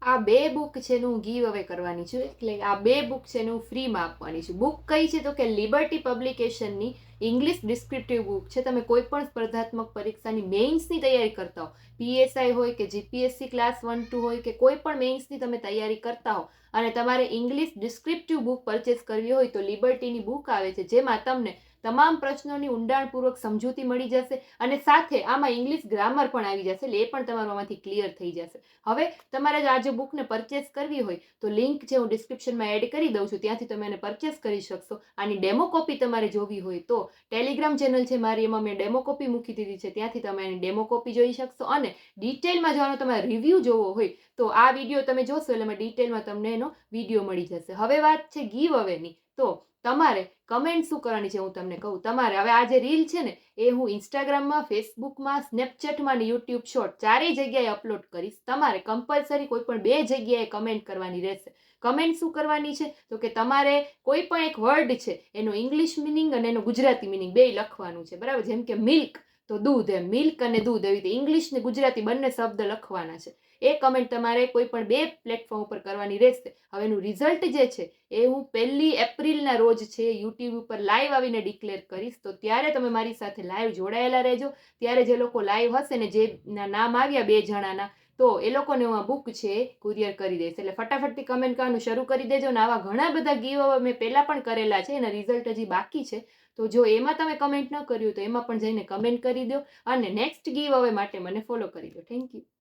આ બે બુક છે એનું હું ગીવ અવે કરવાની છું, એટલે આ બે બુક છે એનું ફ્રીમાં આપવાની છું. બુક કઈ છે તો કે લિબર્ટી પબ્લિકેશનની ઇંગ્લિશ ડિસ્ક્રિપ્ટિવ બુક છે. તમે કોઈ પણ સ્પર્ધાત્મક પરીક્ષાની મેઇન્સની તૈયારી કરતા હો, પીએસઆઈ હોય કે જીપીએસસી ક્લાસ 1-2 હોય કે કોઈ પણ મેઇન્સની તમે તૈયારી કરતા હો અને તમારે ઇંગ્લિશ ડિસ્ક્રિપ્ટિવ બુક પરચેસ કરવી હોય તો લિબર્ટીની બુક આવે છે, જેમાં તમને તમામ પ્રશ્નોની ઊંડાણપૂર્વક સમજૂતી મળી જશે અને સાથે આમાં ઇંગ્લિશ ગ્રામર પણ આવી જશે, એટલે એ પણ તમારું આમાંથી ક્લિયર થઈ જશે. હવે તમારે આ જે બુકને પરચેસ કરવી હોય તો લિંક છે હું ડિસ્ક્રિપ્શનમાં એડ કરી દઉં છું, ત્યાંથી તમે એને પરચેસ કરી શકશો. આની ડેમો કોપી તમારે જોવી હોય તો ટેલિગ્રામ ચેનલ છે મારી, એમાં મેં ડેમો કોપી મૂકી દીધી છે, ત્યાંથી તમે એની ડેમો કોપી જોઈ શકશો. અને ડિટેલમાં જવાનો તમારે રિવ્યૂ જોવો હોય તો આ વિડીયો તમે જોશો એટલે ડિટેલમાં તમને એનો વિડીયો મળી જશે. હવે વાત છે ગીવ અવેની, તો તમારે કમેન્ટ શું કરવાની છે હું તમને કહું. તમારે હવે આ જે રીલ છે ને એ હું ઇન્સ્ટાગ્રામમાં, ફેસબુકમાં, સ્નેપચેટમાં અને યુટ્યુબ શોર્ટ ચારેય જગ્યાએ અપલોડ કરીશ. તમારે કમ્પલસરી કોઈ પણ બે જગ્યાએ કમેન્ટ કરવાની રહેશે. કમેન્ટ શું કરવાની છે તો કે તમારે કોઈ પણ એક વર્ડ છે એનો ઇંગ્લિશ મિનિંગ અને એનો ગુજરાતી મિનિંગ બે લખવાનું છે, બરાબર. જેમ કે મિલ્ક તો દૂધ, એમ મિલ્ક અને દૂધ એવી રીતે ઇંગ્લિશ ને ગુજરાતી બંને શબ્દ લખવાના છે. એ કમેન્ટ તમારે કોઈ પણ બે પ્લેટફોર્મ ઉપર કરવાની રહેશે. હવે એનું રિઝલ્ટ જે છે એ હું 1 એપ્રિલના રોજ છે યુટ્યુબ ઉપર લાઈવ આવીને ડિક્લેર કરીશ, તો ત્યારે તમે મારી સાથે લાઈવ જોડાયેલા રહેજો. ત્યારે જે લોકો લાઈવ હશે ને, જે નામ આવ્યા 2 જણાના, તો એ લોકોને હું આ બુક છે કુરિયર કરી દઈશ. એટલે ફટાફટથી કમેન્ટ કરવાનું શરૂ કરી દેજો. ને આવા ઘણા બધા ગીવ અવે મેં પહેલાં પણ કરેલા છે, એના રિઝલ્ટ હજી બાકી છે, તો જો એમાં તમે કમેન્ટ ન કર્યું તો એમાં પણ જઈને કમેન્ટ કરી દો અને નેક્સ્ટ ગીવ અવે માટે મને ફોલો કરી દો. Thank you.